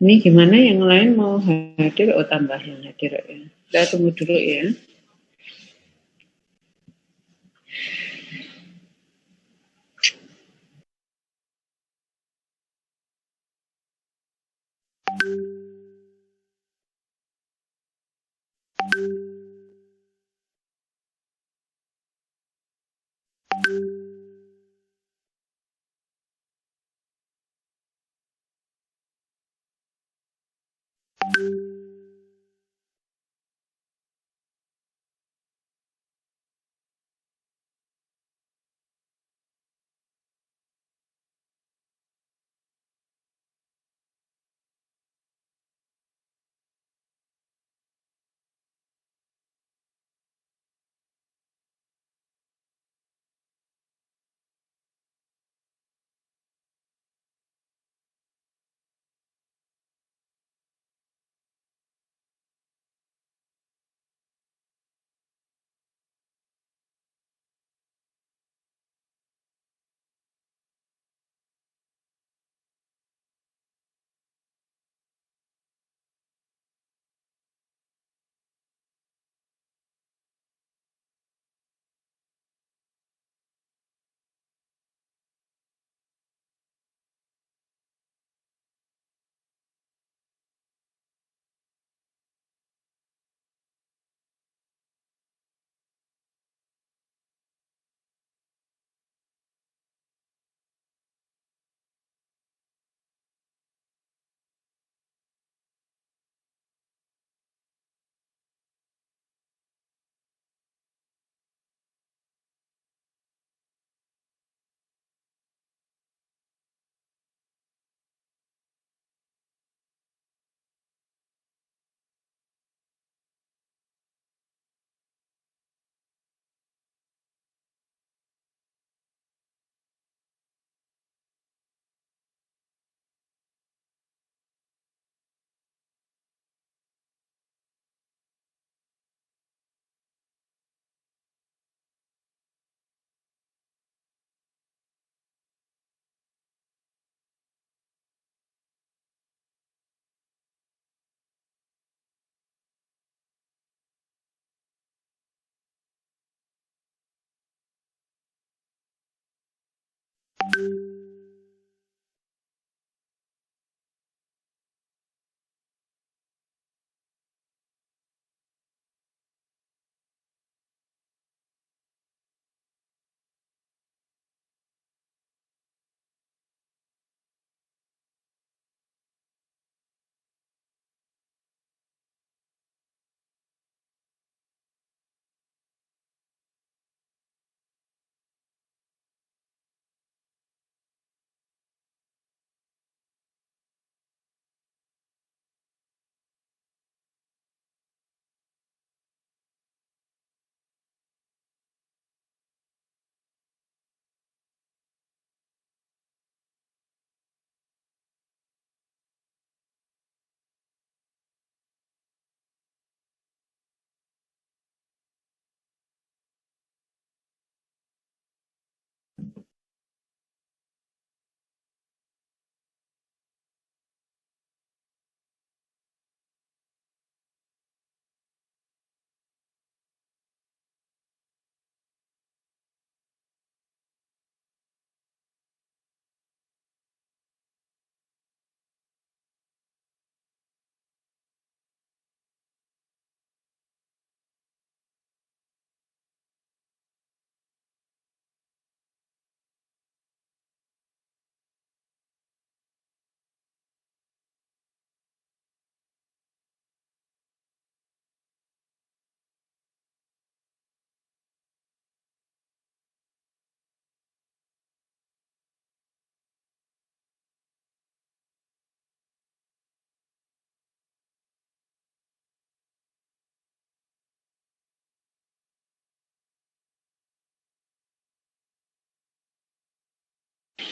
Ini gimana yang lain mau hadir? Oh, tambah yang hadir ya. Kita tunggu dulu ya.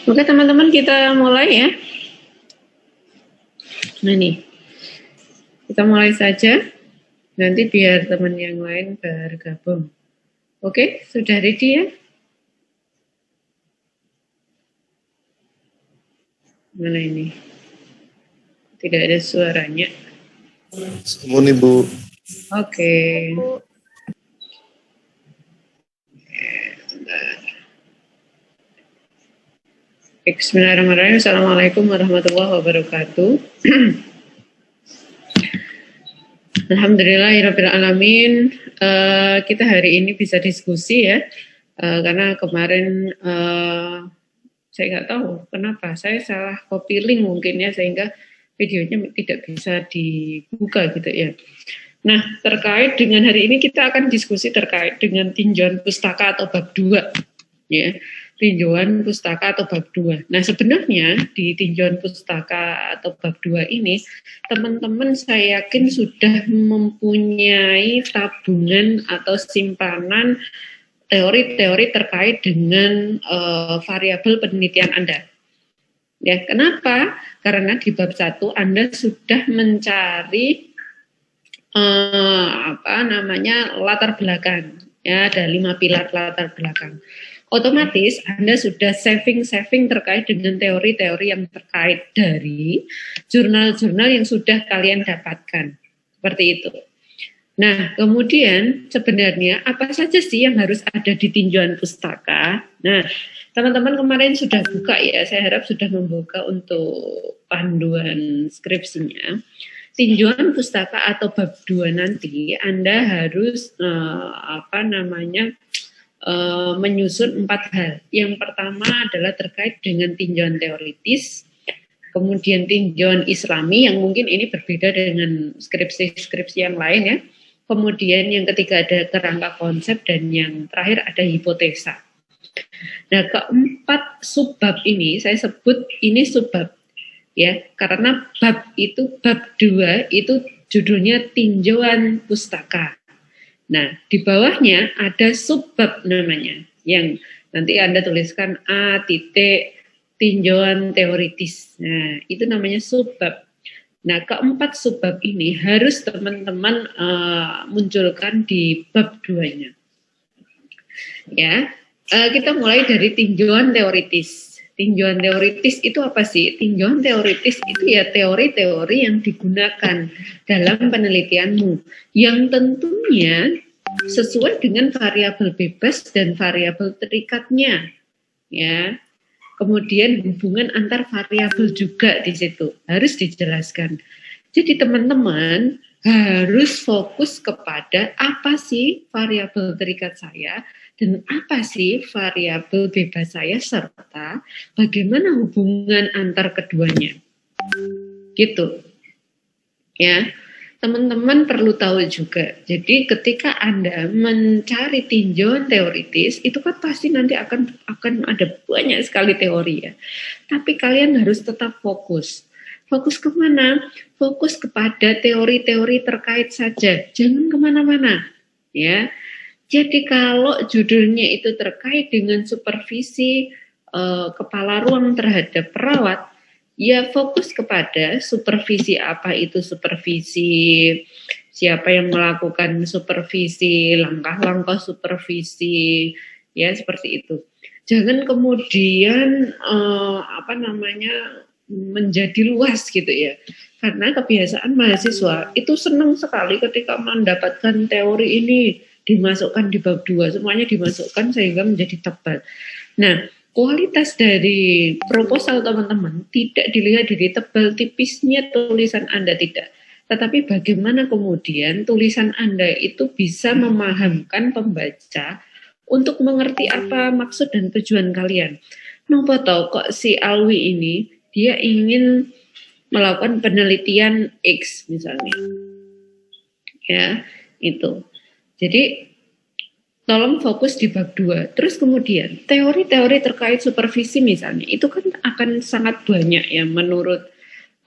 Oke teman-teman, kita mulai ya. Nah nih, kita mulai saja. Nanti biar teman yang lain bergabung. Oke, sudah ready ya? Mana ini? Tidak ada suaranya. Semua nih Bu. Oke. Bismillahirrahmanirrahim. Assalamualaikum warahmatullahi wabarakatuh. Alhamdulillahirrahmanirrahim. Kita hari ini bisa diskusi ya, karena kemarin saya nggak tahu kenapa saya salah copy link mungkin ya, sehingga videonya tidak bisa dibuka gitu ya. Nah, terkait dengan hari ini kita akan diskusi terkait dengan tinjauan pustaka atau bab 2 ya. Tinjauan pustaka atau bab 2. Nah, sebenarnya di tinjauan pustaka atau bab 2 ini, teman-teman saya yakin sudah mempunyai tabungan atau simpanan teori-teori terkait dengan variabel penelitian Anda. Ya, kenapa? Karena di bab 1 Anda sudah mencari latar belakang. Ya, ada 5 pilar latar belakang. Otomatis Anda sudah saving terkait dengan teori-teori yang terkait dari jurnal-jurnal yang sudah kalian dapatkan. Seperti itu. Nah, kemudian sebenarnya apa saja sih yang harus ada di tinjauan pustaka? Nah, teman-teman kemarin sudah buka ya, saya harap sudah membuka untuk panduan skripsinya. Tinjauan pustaka atau bab 2 nanti Anda harus menyusun 4 hal. Yang pertama adalah terkait dengan tinjauan teoritis, kemudian tinjauan islami yang mungkin ini berbeda dengan skripsi-skripsi yang lain ya. Kemudian yang ketiga ada kerangka konsep, dan yang terakhir ada hipotesa. Nah, keempat subbab ini saya sebut ini subbab ya, karena bab 2 itu judulnya tinjauan pustaka. Nah, di bawahnya ada subbab namanya, yang nanti Anda tuliskan A titik tinjauan teoritis. Nah, itu namanya subbab. Nah, keempat subbab ini harus teman-teman munculkan di bab 2-nya. Ya, kita mulai dari tinjauan teoritis. Tinjauan teoritis itu apa sih? Tinjauan teoritis itu ya teori-teori yang digunakan dalam penelitianmu, yang tentunya sesuai dengan variabel bebas dan variabel terikatnya. Ya. Kemudian hubungan antar variabel juga di situ harus dijelaskan. Jadi teman-teman harus fokus kepada apa sih variabel terikat saya dan apa sih variabel bebas saya, serta bagaimana hubungan antar keduanya. Gitu. Ya. Teman-teman perlu tahu juga. Jadi ketika Anda mencari tinjauan teoritis, itu kan pasti nanti akan ada banyak sekali teori ya. Tapi kalian harus tetap fokus. Fokus kemana? Fokus kepada teori-teori terkait saja. Jangan kemana-mana. Ya. Jadi kalau judulnya itu terkait dengan supervisi kepala ruang terhadap perawat, ya fokus kepada supervisi. Apa itu supervisi, siapa yang melakukan supervisi, langkah-langkah supervisi, ya seperti itu. Jangan kemudian menjadi luas gitu ya. Karena kebiasaan mahasiswa itu senang sekali ketika mendapatkan teori ini dimasukkan di bab 2, semuanya dimasukkan sehingga menjadi tebal. Nah, kualitas dari proposal teman-teman tidak dilihat dari tebal tipisnya tulisan Anda, tidak. Tetapi bagaimana kemudian tulisan Anda itu bisa memahamkan pembaca untuk mengerti apa maksud dan tujuan kalian. Napa tahu kok si Alwi ini dia ingin melakukan penelitian X misalnya. Ya, itu. Jadi tolong fokus di bab 2. Terus kemudian teori-teori terkait supervisi misalnya, itu kan akan sangat banyak ya menurut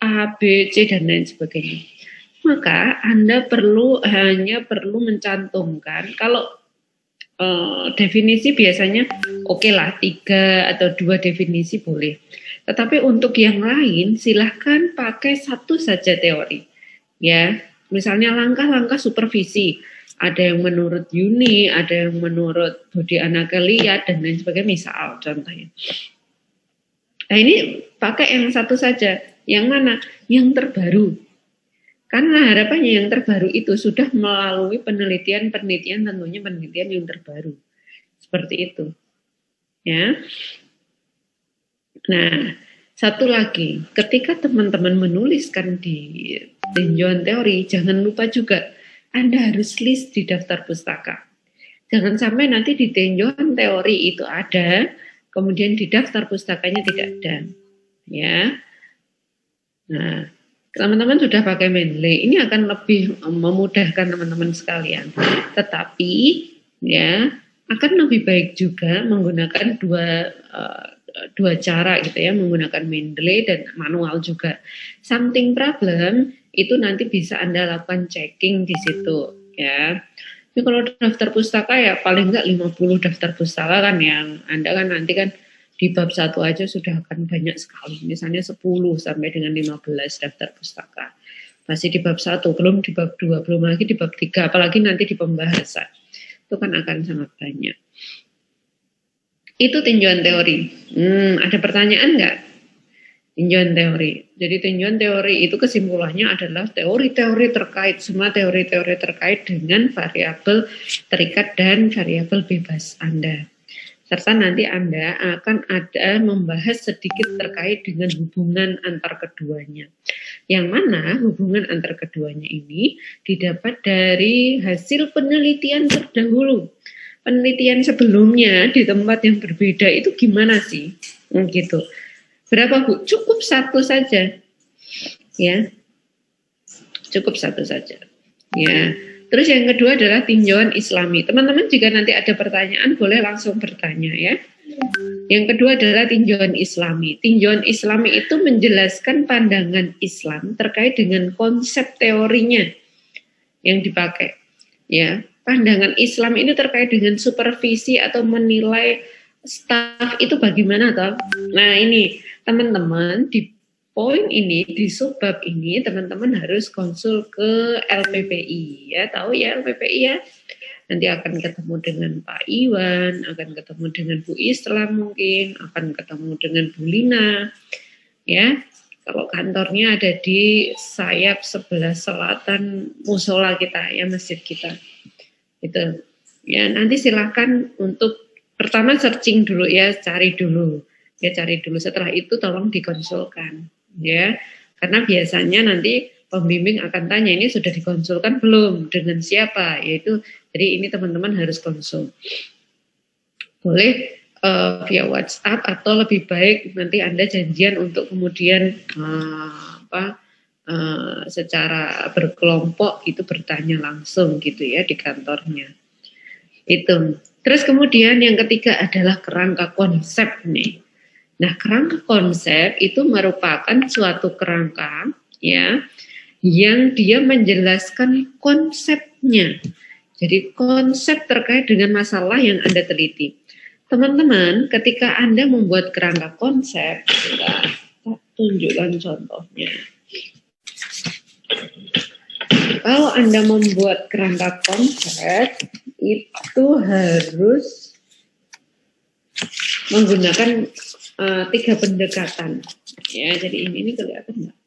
A, B, C dan lain sebagainya. Maka Anda hanya perlu mencantumkan, kalau definisi biasanya oke lah 3 atau 2 definisi boleh. Tetapi untuk yang lain silahkan pakai 1 saja teori. Ya, misalnya langkah-langkah supervisi. Ada yang menurut Yuni, ada yang menurut Budi Anagaliat dan lain sebagainya, misal contohnya. Nah ini pakai yang 1 saja. Yang mana? yang terbaru. Karena harapannya yang terbaru itu sudah melalui penelitian tentunya penelitian yang terbaru. Seperti itu. Ya. Nah, satu lagi, ketika teman-teman menuliskan di tinjauan teori, jangan lupa juga Anda harus list di daftar pustaka. Jangan sampai nanti di tinjauan teori itu ada, kemudian di daftar pustakanya tidak ada. Ya. Nah, teman-teman sudah pakai Mendeley, ini akan lebih memudahkan teman-teman sekalian. Tetapi ya akan lebih baik juga menggunakan dua cara gitu ya, menggunakan Mendeley dan manual juga. Something problem itu nanti bisa Anda lakukan checking di situ ya. Tapi kalau daftar pustaka ya paling enggak 50 daftar pustaka kan yang Anda kan nanti kan di bab 1 aja sudah akan banyak sekali, misalnya 10 sampai dengan 15 daftar pustaka. Masih di bab 1, belum di bab 2, belum lagi di bab 3, apalagi nanti di pembahasan. Itu kan akan sangat banyak. Itu tinjauan teori. Ada pertanyaan nggak? Tinjauan teori. Jadi tinjauan teori itu kesimpulannya adalah teori-teori terkait, semua teori-teori terkait dengan variabel terikat dan variabel bebas Anda. Serta nanti Anda akan ada membahas sedikit terkait dengan hubungan antar keduanya. Yang mana hubungan antar keduanya ini didapat dari hasil penelitian terdahulu. Penelitian sebelumnya di tempat yang berbeda itu gimana sih? Gitu. Berapa Bu? Cukup 1 saja. Ya. Cukup 1 saja. Ya. Terus yang kedua adalah tinjauan Islami. Teman-teman jika nanti ada pertanyaan boleh langsung bertanya ya. Yang kedua adalah tinjauan Islami. Tinjauan Islami itu menjelaskan pandangan Islam terkait dengan konsep teorinya yang dipakai. Ya, pandangan Islam ini terkait dengan supervisi atau menilai staf itu bagaimana toh? Nah, ini teman-teman di poin ini, di subbab ini teman-teman harus konsul ke LPPI ya, tahu ya LPPI ya. Nanti akan ketemu dengan Pak Iwan, akan ketemu dengan Bu Islam mungkin, akan ketemu dengan Bu Lina ya. Kalau kantornya ada di sayap sebelah selatan musola kita ya, masjid kita. Itu. Ya, nanti silakan untuk pertama searching dulu ya, cari dulu. Ya, cari dulu. Setelah itu tolong dikonsulkan. Ya, karena biasanya nanti pembimbing akan tanya ini sudah dikonsulkan belum, dengan siapa, yaitu jadi ini teman-teman harus konsul. Boleh via WhatsApp atau lebih baik nanti Anda janjian untuk kemudian secara berkelompok itu bertanya langsung gitu ya di kantornya. Itu. Terus kemudian yang ketiga adalah kerangka konsep nih. Nah, kerangka konsep itu merupakan suatu kerangka ya yang dia menjelaskan konsepnya. Jadi konsep terkait dengan masalah yang Anda teliti. Teman-teman, ketika Anda membuat kerangka konsep, kita tunjukkan contohnya. Kalau Anda membuat kerangka konsep, itu harus menggunakan 3 pendekatan. Ya, jadi ini kelihatan nggak?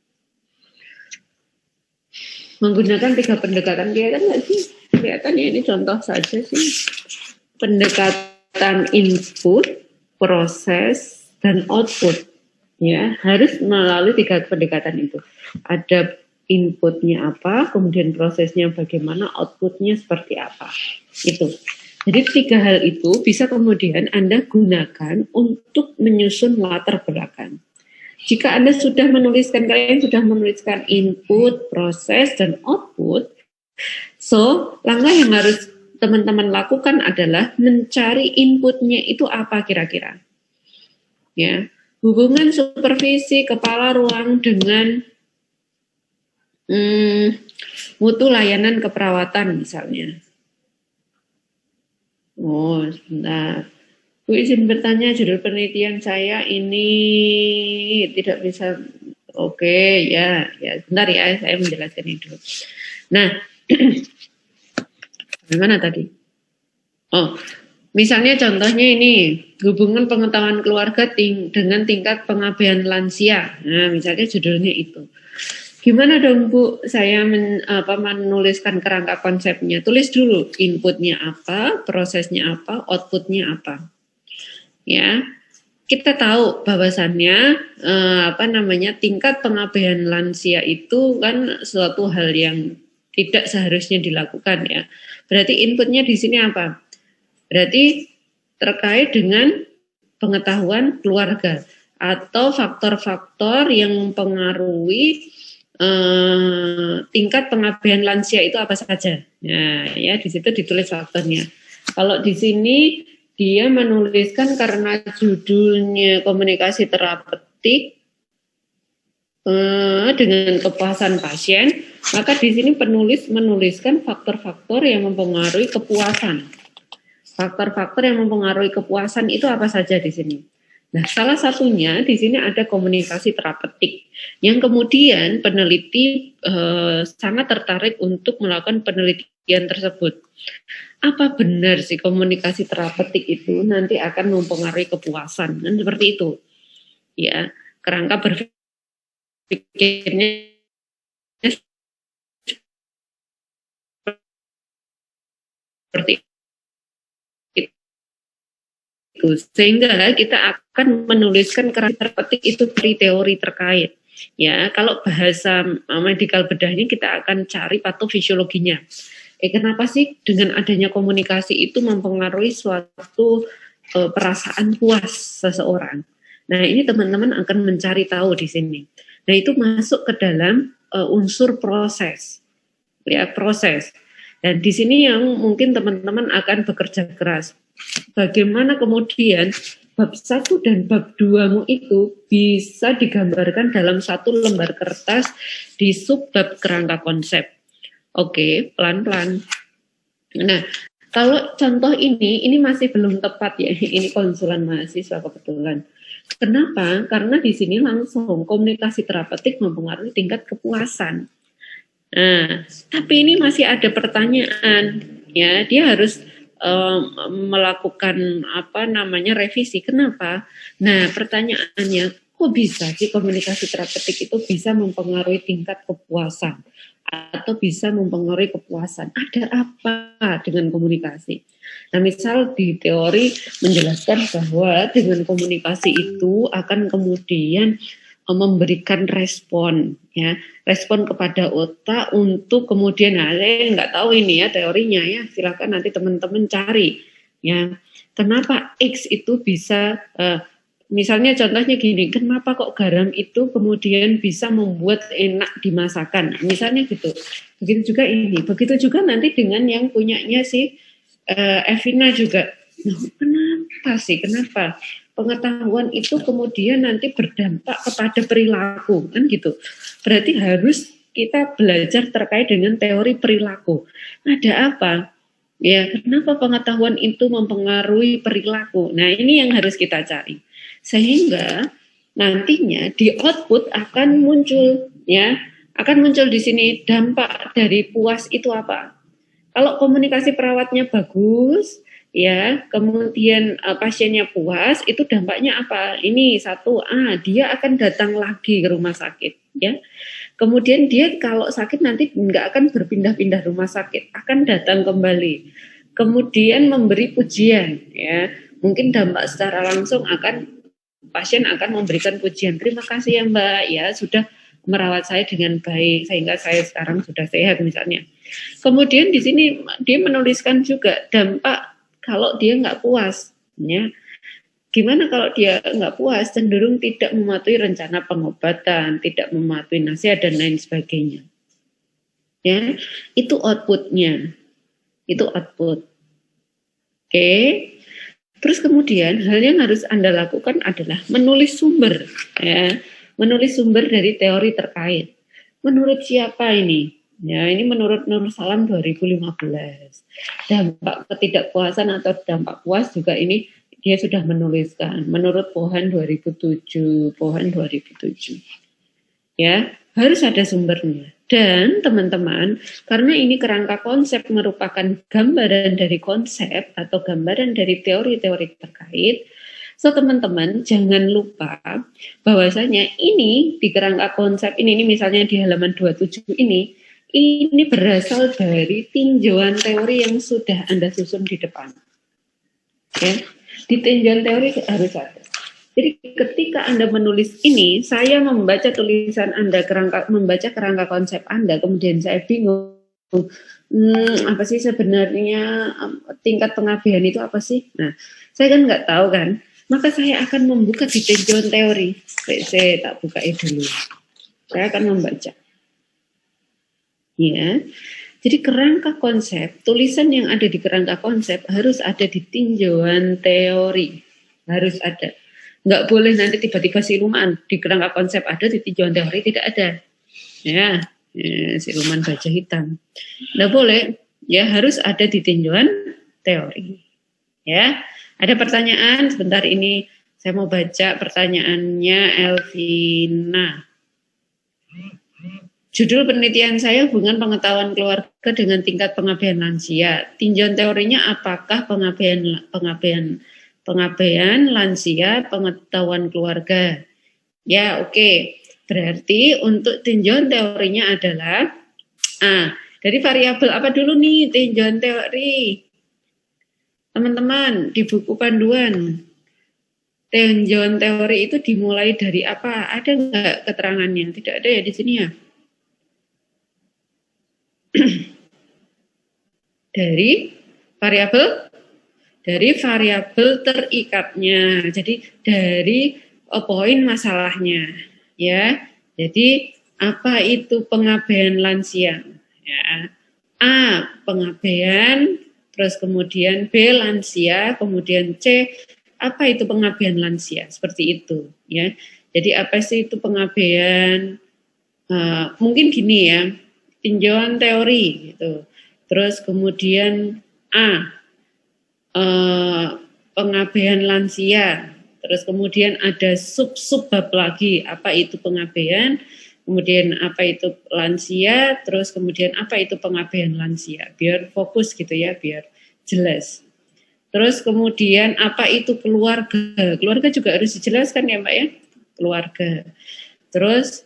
Menggunakan 3 pendekatan, kelihatan nggak sih? Kelihatan ya, ini contoh saja sih. Pendekatan input, proses, dan output. Ya, harus melalui 3 pendekatan itu. Ada inputnya apa, kemudian prosesnya bagaimana, outputnya seperti apa. Itu. Jadi 3 hal itu bisa kemudian Anda gunakan untuk menyusun latar belakang. Jika Anda sudah menuliskan, kalian sudah menuliskan input, proses, dan output, so langkah yang harus teman-teman lakukan adalah mencari inputnya itu apa kira-kira. Ya, hubungan supervisi kepala ruang dengan mutu layanan keperawatan misalnya. Oh, sebentar. Bu izin bertanya, judul penelitian saya ini tidak bisa. Oke, ya, sebentar ya, saya menjelaskan ini dulu. Nah, bagaimana tadi? Oh, misalnya contohnya ini, hubungan pengetahuan keluarga dengan tingkat pengabaian lansia. Nah, misalnya judulnya itu. Gimana dong Bu, saya menuliskan kerangka konsepnya. Tulis dulu inputnya apa, prosesnya apa, outputnya apa. Ya, kita tahu bahwasannya tingkat pengabaian lansia itu kan suatu hal yang tidak seharusnya dilakukan ya. Berarti inputnya di sini apa? Berarti terkait dengan pengetahuan keluarga atau faktor-faktor yang mempengaruhi tingkat pengabaian lansia itu apa saja. Nah, ya di situ ditulis faktornya. Kalau di sini dia menuliskan karena judulnya komunikasi terapeutik dengan kepuasan pasien, maka di sini penulis menuliskan faktor-faktor yang mempengaruhi kepuasan. Faktor-faktor yang mempengaruhi kepuasan itu apa saja di sini? Nah, salah satunya di sini ada komunikasi terapeutik, yang kemudian peneliti sangat tertarik untuk melakukan penelitian tersebut. Apa benar sih komunikasi terapeutik itu nanti akan mempengaruhi kepuasan? Kan seperti itu. Ya, kerangka berpikirnya seperti itu. Sehingga kita akan menuliskan kerangka terapeutik itu dari teori terkait. Ya, kalau bahasa medikal bedahnya kita akan cari patofisiologinya. Kenapa sih dengan adanya komunikasi itu mempengaruhi suatu perasaan puas seseorang? Nah, ini teman-teman akan mencari tahu di sini. Nah, itu masuk ke dalam unsur proses. Ya, proses. Dan di sini yang mungkin teman-teman akan bekerja keras. Bagaimana kemudian bab 1 dan bab 2-mu itu bisa digambarkan dalam satu lembar kertas di subbab kerangka konsep. Oke, pelan-pelan. Nah, kalau contoh ini masih belum tepat ya. Ini konsulan mahasiswa kebetulan. Kenapa? Karena di sini langsung komunikasi terapeutik mempengaruhi tingkat kepuasan. Nah, tapi ini masih ada pertanyaan, ya. Dia harus melakukan revisi. Kenapa? Nah, pertanyaannya, kok bisa sih komunikasi terapeutik itu bisa mempengaruhi tingkat kepuasan atau bisa mempengaruhi kepuasan? Ada apa dengan komunikasi? Nah, misal di teori menjelaskan bahwa dengan komunikasi itu akan kemudian memberikan respon, ya, respon kepada otak untuk kemudian, saya nggak tahu ini ya teorinya ya, silakan nanti teman-teman cari, ya, kenapa X itu bisa, misalnya contohnya gini, kenapa kok garam itu kemudian bisa membuat enak dimasakan, misalnya gitu, begitu juga ini, begitu juga nanti dengan yang punyanya si Evina juga, kenapa? Pengetahuan itu kemudian nanti berdampak kepada perilaku, kan gitu. Berarti harus kita belajar terkait dengan teori perilaku. Ada apa? Ya, kenapa pengetahuan itu mempengaruhi perilaku? Nah, ini yang harus kita cari. Sehingga nantinya di output akan muncul, ya, akan muncul di sini dampak dari puas itu apa? Kalau komunikasi perawatnya bagus, ya, kemudian pasiennya puas, itu dampaknya apa? Ini satu, dia akan datang lagi ke rumah sakit, ya. Kemudian dia kalau sakit nanti nggak akan berpindah-pindah rumah sakit, akan datang kembali. Kemudian memberi pujian, ya. Mungkin dampak secara langsung pasien akan memberikan pujian. Terima kasih ya Mbak, ya sudah merawat saya dengan baik sehingga saya sekarang sudah sehat misalnya. Kemudian di sini dia menuliskan juga dampak kalau dia nggak puas, ya. Gimana kalau dia nggak puas, cenderung tidak mematuhi rencana pengobatan, tidak mematuhi nasihat dan lain sebagainya. Ya, itu outputnya, itu output. Oke. Terus kemudian hal yang harus Anda lakukan adalah menulis sumber, ya, menulis sumber dari teori terkait. Menurut siapa ini? Ya, ini menurut Nur Salam 2015. Dampak ketidakpuasan atau dampak puas juga ini dia sudah menuliskan. Menurut Pohan 2007, Pohan 2007. Ya, harus ada sumbernya. Dan teman-teman, karena ini kerangka konsep merupakan gambaran dari konsep atau gambaran dari teori-teori terkait, So teman-teman jangan lupa bahwasanya ini di kerangka konsep ini misalnya di halaman 27 ini berasal dari tinjauan teori yang sudah Anda susun di depan. Oke. Di tinjauan teori harus ada. Jadi ketika Anda menulis ini, saya membaca tulisan Anda, membaca kerangka konsep Anda, kemudian saya bingung, apa sih sebenarnya tingkat pengabaian itu apa sih? Nah, saya kan nggak tahu kan, maka saya akan membuka di tinjauan teori. Saya tak buka dulu. Saya akan membaca. Ya, jadi kerangka konsep, tulisan yang ada di kerangka konsep harus ada di tinjauan teori, harus ada. Nggak boleh nanti tiba-tiba siluman di kerangka konsep ada, di tinjauan teori tidak ada. Ya, siluman baja hitam. Nggak boleh, ya harus ada di tinjauan teori. Ya, ada pertanyaan sebentar ini saya mau baca pertanyaannya Elvina. Judul penelitian saya hubungan pengetahuan keluarga dengan tingkat pengabaian lansia. Tinjauan teorinya apakah pengabaian lansia, pengetahuan keluarga. Ya, oke. Berarti untuk tinjauan teorinya adalah dari variabel apa dulu nih tinjauan teori? Teman-teman, di buku panduan tinjauan teori itu dimulai dari apa? Ada nggak keterangannya? Tidak ada ya di sini ya? Dari variabel terikatnya. Jadi dari poin masalahnya, ya. Jadi apa itu pengabaian lansia? Ya. A, pengabaian, terus kemudian B, lansia, kemudian C, apa itu pengabaian lansia? Seperti itu, ya. Jadi apa sih itu pengabaian? Mungkin gini ya, tinjauan teori gitu. Terus kemudian pengabaian lansia. Terus kemudian ada sub-bab lagi, apa itu pengabaian, kemudian apa itu lansia, terus kemudian apa itu pengabaian lansia. Biar fokus gitu ya, biar jelas. Terus kemudian apa itu keluarga. Keluarga juga harus dijelaskan ya Mbak ya, keluarga. Terus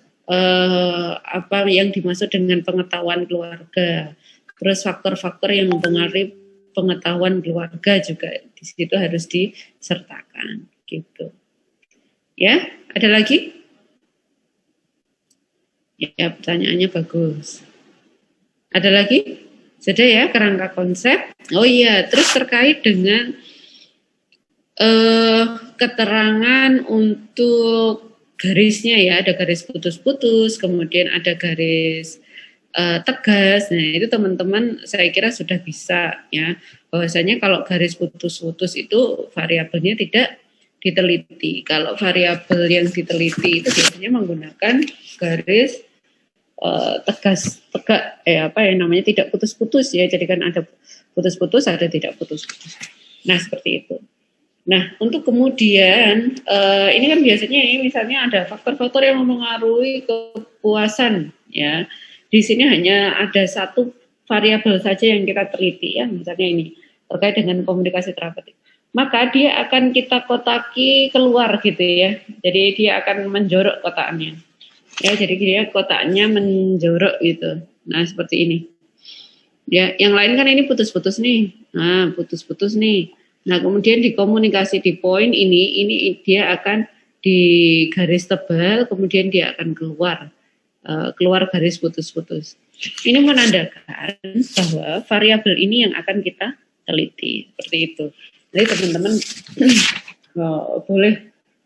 apa yang dimaksud dengan pengetahuan keluarga. Terus faktor-faktor yang mempengaruhi pengetahuan keluarga juga di situ harus disertakan gitu. Ya, ada lagi? Ya, pertanyaannya bagus. Ada lagi? Sudah ya, kerangka konsep. Oh iya, terus terkait dengan keterangan untuk garisnya ya, ada garis putus-putus, kemudian ada garis tegas. Nah, itu teman-teman saya kira sudah bisa ya. Bahwasanya kalau garis putus-putus itu variabelnya tidak diteliti. Kalau variabel yang diteliti itu biasanya menggunakan garis tegak namanya tidak putus-putus ya. Jadi kan ada putus-putus, ada tidak putus-putus. Nah, seperti itu. Nah, untuk kemudian ini kan biasanya misalnya ada faktor-faktor yang mempengaruhi kepuasan ya. Di sini hanya ada satu variabel saja yang kita teliti ya, misalnya ini terkait dengan komunikasi terapeutik. Maka dia akan kita kotaki keluar gitu ya. Jadi dia akan menjorok kotaknya. Ya, jadi dia kotaknya menjorok gitu. Nah, seperti ini. Ya, yang lain kan ini putus-putus nih. Nah, putus-putus nih. Nah, kemudian di komunikasi di poin ini dia akan di garis tebal, kemudian dia akan keluar garis putus-putus. Ini menandakan bahwa variabel ini yang akan kita teliti, seperti itu. Jadi teman-teman boleh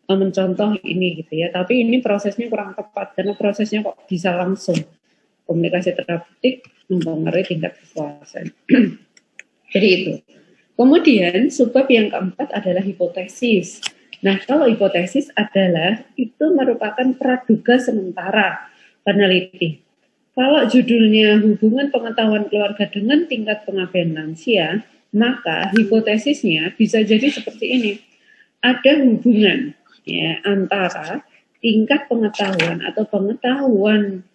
mencontoh ini gitu ya, tapi ini prosesnya kurang tepat karena prosesnya kok bisa langsung. Komunikasi terapeutik mempengaruhi tingkat kepuasan. Jadi itu. Kemudian subbab yang keempat adalah hipotesis. Nah, kalau hipotesis adalah itu merupakan praduga sementara peneliti. Kalau judulnya hubungan pengetahuan keluarga dengan tingkat pengabaian lansia, maka hipotesisnya bisa jadi seperti ini. Ada hubungan ya antara tingkat pengetahuan atau pengetahuan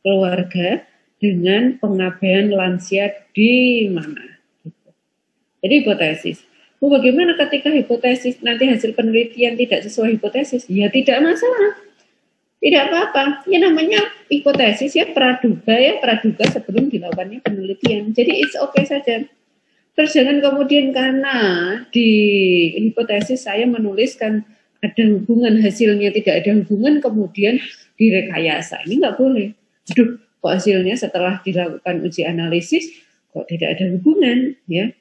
keluarga dengan pengabaian lansia di mana. Jadi hipotesis. Bu, bagaimana ketika hipotesis nanti hasil penelitian tidak sesuai hipotesis? Ya tidak masalah, tidak apa-apa. Ya namanya hipotesis ya praduga sebelum dilakukannya penelitian. Jadi it's okay saja. Terus jangan kemudian karena di hipotesis saya menuliskan ada hubungan, hasilnya tidak ada hubungan, kemudian direkayasa. Ini nggak boleh. Aduh, kok hasilnya setelah dilakukan uji analisis kok tidak ada hubungan, ya.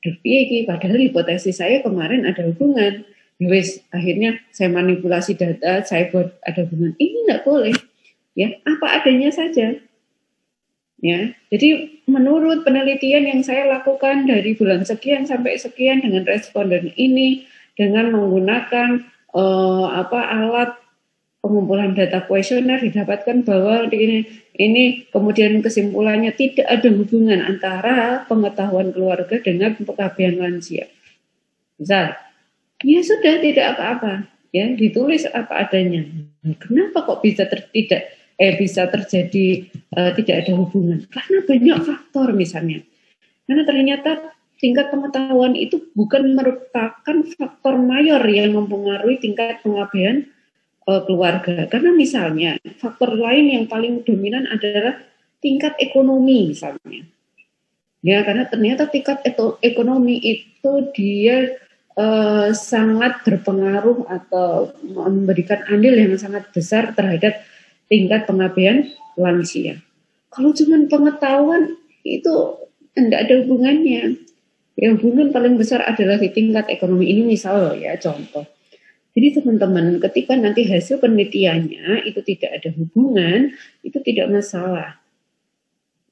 Aduh, padahal hipotesis saya kemarin ada hubungan. Wes, akhirnya saya manipulasi data, saya buat ada hubungan. Ini nggak boleh, ya. Apa adanya saja. Ya, jadi menurut penelitian yang saya lakukan dari bulan sekian sampai sekian dengan responden ini, dengan menggunakan alat pengumpulan data kuesioner, didapatkan bahwa ini kemudian kesimpulannya tidak ada hubungan antara pengetahuan keluarga dengan pengabdian lansia. Misal, ya sudah tidak apa-apa, ya ditulis apa adanya. Kenapa kok bisa bisa terjadi tidak ada hubungan? Karena banyak faktor misalnya. Karena ternyata tingkat pengetahuan itu bukan merupakan faktor mayor yang mempengaruhi tingkat pengabdian keluarga. Karena misalnya faktor lain yang paling dominan adalah tingkat ekonomi misalnya. Ya, karena ternyata tingkat ekonomi itu dia sangat berpengaruh atau memberikan andil yang sangat besar terhadap tingkat pengabdian lansia. Kalau cuma pengetahuan itu tidak ada hubungannya. Yang hubungan paling besar adalah di tingkat ekonomi. Ini misal ya contoh. Jadi teman-teman ketika nanti hasil penelitiannya itu tidak ada hubungan, itu tidak masalah.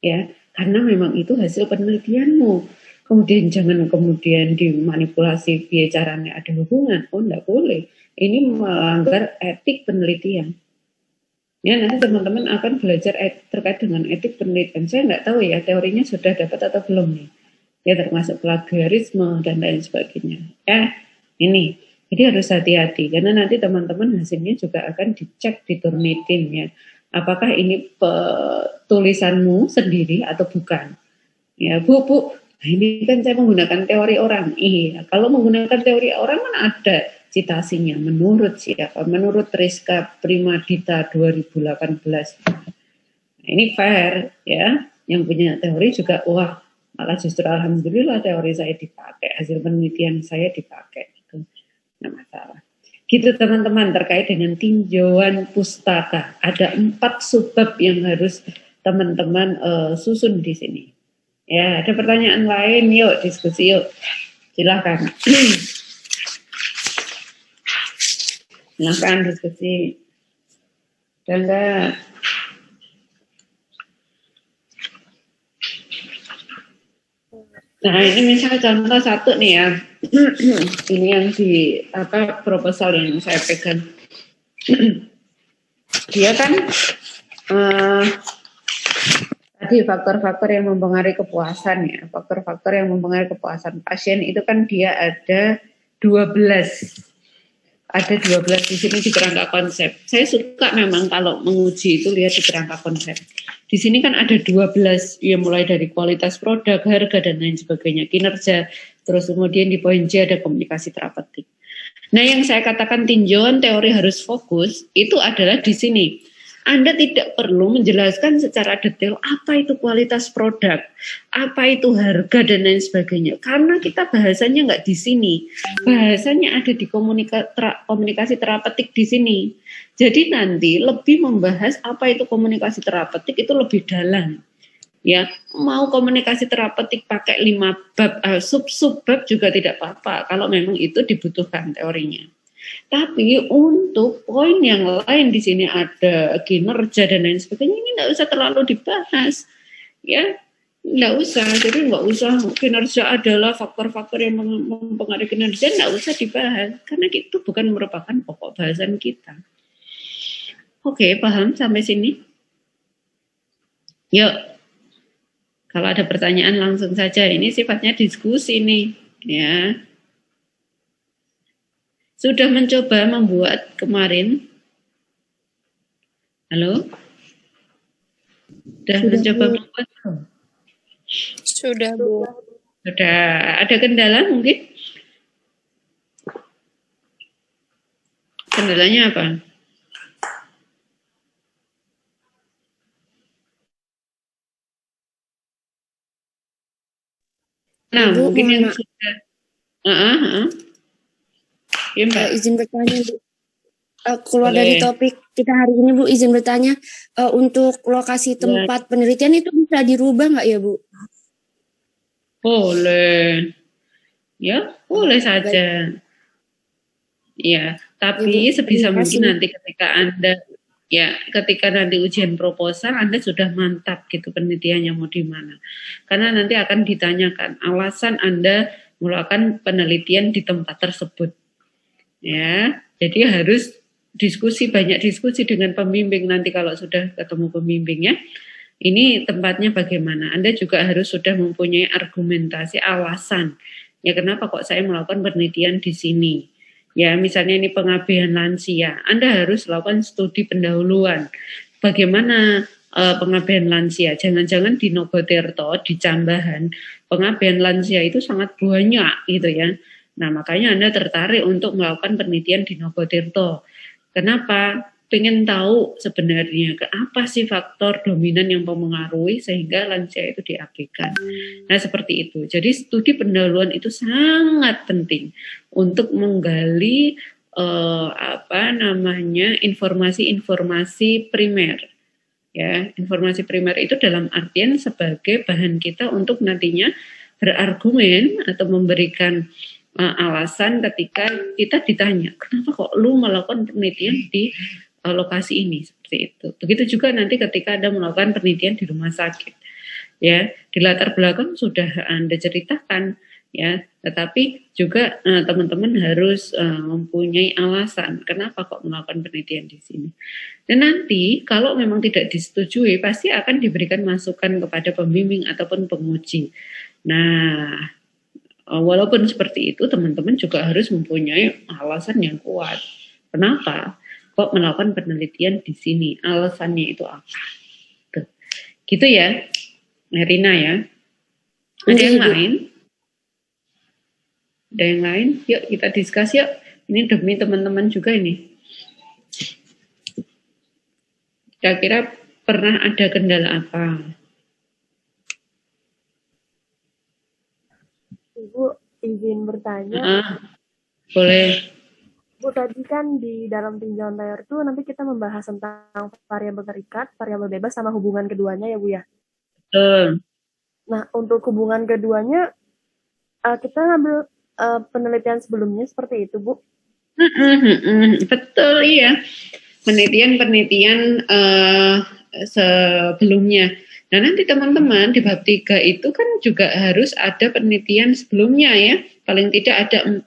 Ya, karena memang itu hasil penelitianmu. Kemudian jangan kemudian dimanipulasi caranya ada hubungan. Oh, tidak boleh. Ini melanggar etik penelitian. Ya, nanti teman-teman akan belajar terkait dengan etik penelitian. Saya nggak tahu ya teorinya sudah dapat atau belum nih. Ya, termasuk plagiarisme dan lain sebagainya. Ya, ini. Jadi harus hati-hati karena nanti teman-teman hasilnya juga akan dicek di Turnitin ya. Apakah ini tulisanmu sendiri atau bukan? Ya, Bu, ini kan saya menggunakan teori orang. Iya, kalau menggunakan teori orang kan ada citasinya. Menurut siapa? Menurut Rizka Primadita 2018. Nah, ini fair ya. Yang punya teori juga wah, malah justru alhamdulillah teori saya dipakai, hasil penelitian saya dipakai. Gitu. Nggak masalah. Gitu teman-teman terkait dengan tinjauan pustaka. Ada 4 subbab yang harus teman-teman susun di sini. Ya, ada pertanyaan lain? Yuk diskusi yuk. Silakan. Silakan diskusi. Dan nah ini misalnya contoh satu nih ya. Ini yang di proposal yang saya pegang. Dia kan tadi faktor-faktor yang mempengaruhi kepuasan ya. Faktor-faktor yang mempengaruhi kepuasan pasien itu kan dia ada 12. Ada 12 di sini di kerangka konsep. Saya suka memang kalau menguji itu lihat di kerangka konsep. Di sini kan ada 12, ya mulai dari kualitas produk, harga, dan lain sebagainya, kinerja. Terus kemudian di poin J ada komunikasi terapeutik. Nah yang saya katakan tinjauan teori harus fokus, itu adalah di sini. Anda tidak perlu menjelaskan secara detail apa itu kualitas produk, apa itu harga dan lain sebagainya. Karena kita bahasanya nggak di sini, bahasanya ada di komunikasi terapeutik di sini. Jadi nanti lebih membahas apa itu komunikasi terapeutik itu lebih dalam. Ya, mau komunikasi terapeutik pakai 5 bab, sub-bab juga tidak apa-apa kalau memang itu dibutuhkan teorinya. Tapi untuk poin yang lain di sini ada kinerja dan lain sebagainya ini nggak usah terlalu dibahas, ya nggak usah. Jadi nggak usah kinerja adalah faktor-faktor yang mempengaruhi kinerja, nggak usah dibahas karena itu bukan merupakan pokok bahasan kita. Oke, paham sampai sini? Yuk, kalau ada pertanyaan langsung saja. Ini sifatnya diskusi nih, ya. Sudah mencoba membuat kemarin? Halo? Sudah mencoba membuat? Sudah, Bu. Sudah. Ada kendala mungkin? Kendalanya apa? Nah, Ibu, mungkin yang mohon sudah ya, Mbak. izin bertanya, Bu. Keluar Boleh. dari topik kita hari ini, Bu, izin bertanya, untuk lokasi tempat penelitian itu bisa dirubah nggak ya, Bu? Boleh. Ya, boleh saja. Baik. Ya, tapi Ya, Bu, sebisa terima mungkin kasih. nanti ketika nanti ujian proposal Anda sudah mantap gitu penelitiannya mau di mana. Karena nanti akan ditanyakan alasan Anda melakukan penelitian di tempat tersebut. Ya, jadi harus banyak diskusi dengan pembimbing nanti kalau sudah ketemu pembimbingnya. Ini tempatnya bagaimana? Anda juga harus sudah mempunyai argumentasi alasan. Ya kenapa kok saya melakukan penelitian di sini? Ya misalnya ini pengabdian lansia. Anda harus lakukan studi pendahuluan. Bagaimana pengabdian lansia? Jangan-jangan di Nogotirto, di Cambahan, pengabdian lansia itu sangat banyak gitu ya. Nah makanya Anda tertarik untuk melakukan penelitian di Nogotirto. Kenapa? Pengen tahu sebenarnya apa sih faktor dominan yang mempengaruhi sehingga lansia itu diabaikan. Nah seperti itu. Jadi studi pendahuluan itu sangat penting untuk menggali informasi-informasi primer. Ya, informasi primer itu dalam artian sebagai bahan kita untuk nantinya berargumen atau memberikan alasan ketika kita ditanya, kenapa kok lu melakukan penelitian di lokasi ini seperti itu. Begitu juga nanti ketika Anda melakukan penelitian di rumah sakit. Ya, di latar belakang sudah Anda ceritakan ya, tetapi juga teman-teman harus mempunyai alasan kenapa kok melakukan penelitian di sini. Dan nanti kalau memang tidak disetujui pasti akan diberikan masukan kepada pembimbing ataupun penguji. Nah, walaupun seperti itu teman-teman juga harus mempunyai alasan yang kuat. Kenapa kok melakukan penelitian di sini? Alasannya itu apa? Tuh. Gitu ya, Rina ya. Ada yang lain? Ada yang lain? Yuk kita diskus yuk. Ini demi teman-teman juga ini. Kira-kira pernah ada kendala apa? Ibu izin bertanya. Boleh. Bu, tadi kan di dalam tinjauan layar itu nanti kita membahas tentang variabel terikat, variabel bebas, sama hubungan keduanya ya Bu ya? Betul. Nah, untuk hubungan keduanya, kita ngambil penelitian sebelumnya seperti itu Bu? Betul, iya. Penelitian sebelumnya. Nah nanti teman-teman di bab 3 itu kan juga harus ada penelitian sebelumnya ya. Paling tidak ada 4.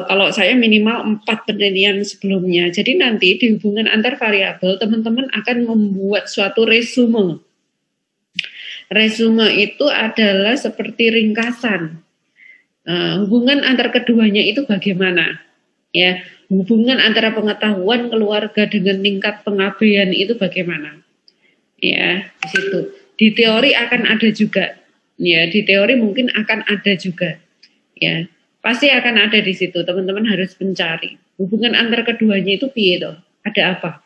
Kalau saya minimal 4 penelitian sebelumnya. Jadi nanti di hubungan antar variabel teman-teman akan membuat suatu resume. Resume itu adalah seperti ringkasan. Hubungan antar keduanya itu bagaimana? Ya, hubungan antara pengetahuan keluarga dengan tingkat pengabdian itu bagaimana? Ya, di situ. Di teori akan ada juga. Ya, di teori mungkin akan ada juga. Ya, pasti akan ada di situ. Teman-teman harus mencari hubungan antara keduanya itu piye toh? Ada apa?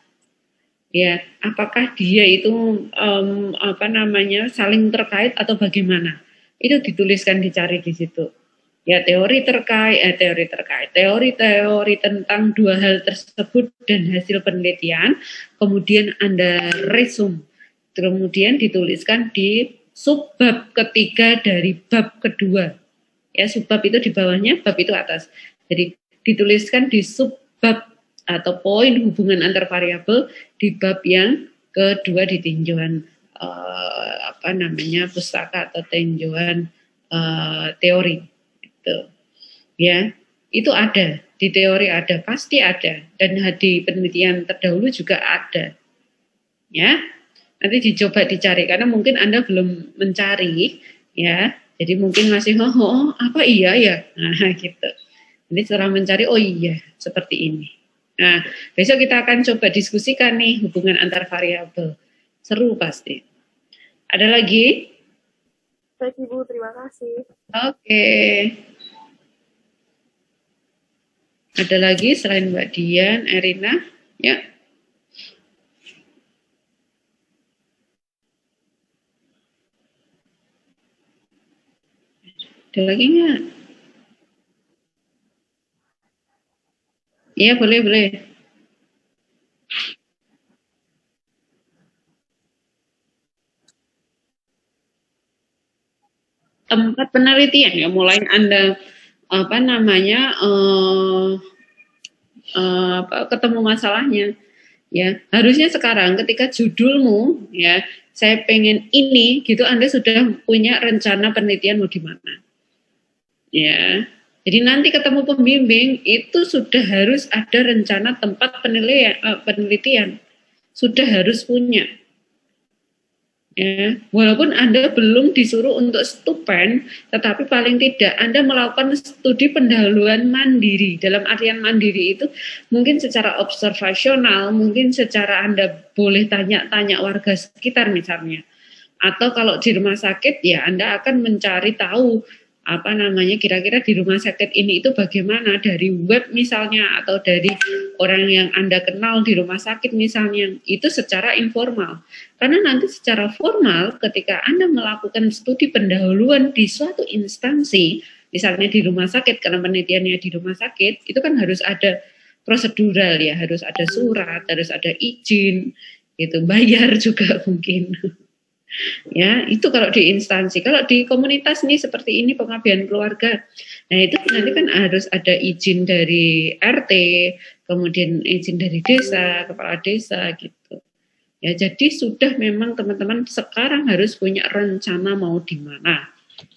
Ya, apakah dia itu saling terkait atau bagaimana? Itu dituliskan, dicari di situ. Ya, teori tentang dua hal tersebut dan hasil penelitian, kemudian Anda resume, kemudian dituliskan di subbab ketiga dari bab kedua. Ya, subbab itu di bawahnya, bab itu atas. Jadi dituliskan di subbab atau poin hubungan antar variabel di bab yang kedua di tinjauan pustaka atau tinjauan teori. Gitu. Ya, itu ada di teori, ada, pasti ada, dan di penelitian terdahulu juga ada. Ya, nanti dicoba dicari karena mungkin Anda belum mencari, ya. Jadi mungkin masih apa iya ya, nah gitu. Nanti setelah mencari, oh iya seperti ini. Nah, besok kita akan coba diskusikan nih hubungan antar variabel. Seru pasti. Ada lagi? Baik Ibu, terima kasih. Oke. Ada lagi selain Mbak Dian, Erina? Ya. Ada lagi nggak? Iya, boleh. Tempat penelitian ya, mulai Anda ketemu masalahnya. Ya, harusnya sekarang ketika judulmu ya, saya pengen ini gitu, Anda sudah punya rencana penelitian mau di mana. Ya. Jadi nanti ketemu pembimbing itu sudah harus ada rencana tempat penelitian. Sudah harus punya. Ya, walaupun Anda belum disuruh untuk stupen, tetapi paling tidak Anda melakukan studi pendahuluan mandiri. Dalam artian mandiri itu mungkin secara observasional, mungkin secara Anda boleh tanya-tanya warga sekitar misalnya. Atau kalau di rumah sakit ya Anda akan mencari tahu kira-kira di rumah sakit ini itu bagaimana, dari web misalnya atau dari orang yang Anda kenal di rumah sakit misalnya, itu secara informal. Karena nanti secara formal ketika Anda melakukan studi pendahuluan di suatu instansi, misalnya di rumah sakit karena penelitiannya di rumah sakit, itu kan harus ada prosedural ya, harus ada surat, harus ada izin, gitu, bayar juga mungkin. Ya, itu kalau di instansi. Kalau di komunitas nih seperti ini pengabdian keluarga. Nah, itu nanti kan harus ada izin dari RT, kemudian izin dari desa, kepala desa gitu. Ya, jadi sudah memang teman-teman sekarang harus punya rencana mau di mana.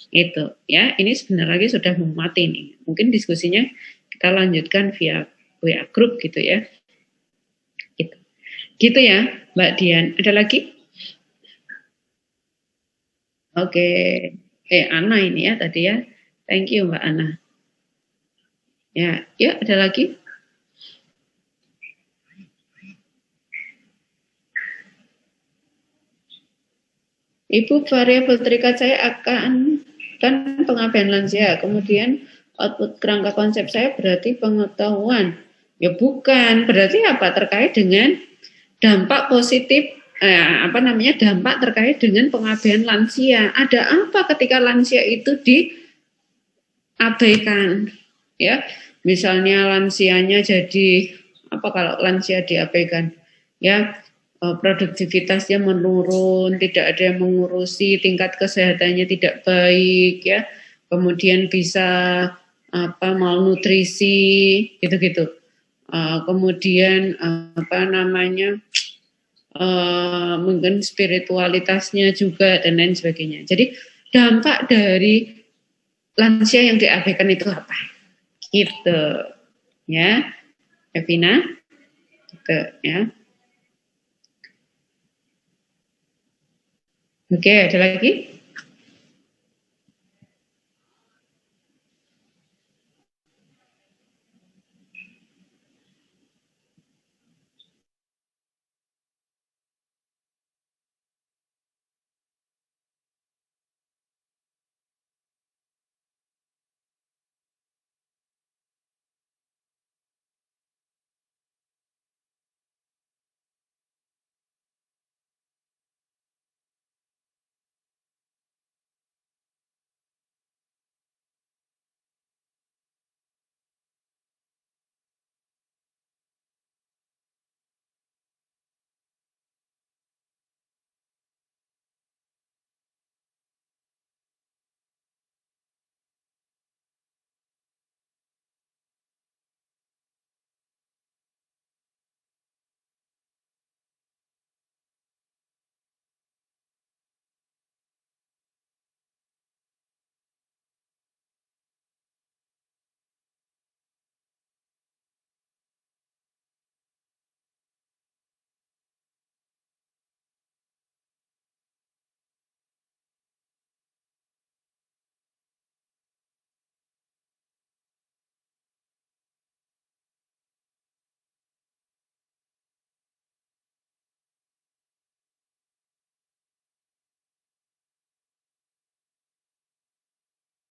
Itu ya, ini sebentar lagi sudah mau mati nih. Mungkin diskusinya kita lanjutkan via WA group gitu ya. Gitu. Gitu ya, Mbak Dian. Ada lagi? Oke, Ana ini ya tadi ya. Thank you Mbak Ana. Ya, ada lagi? Ibu, variabel terikat saya akan kan pengabdian lansia. Kemudian output kerangka konsep saya berarti pengetahuan. Ya bukan, berarti apa? Terkait dengan dampak positif dampak terkait dengan pengabdian lansia. Ada apa ketika lansia itu diabaikan? Ya, misalnya lansianya jadi apa kalau lansia diabaikan? Ya, produktivitasnya menurun, tidak ada yang mengurusi, tingkat kesehatannya tidak baik, ya. Kemudian bisa malnutrisi, gitu-gitu. Kemudian mungkin spiritualitasnya juga dan lain sebagainya. Jadi dampak dari lansia yang diabaikan itu apa? Gitu, ya, Evina, gitu, ya. Oke, ada lagi?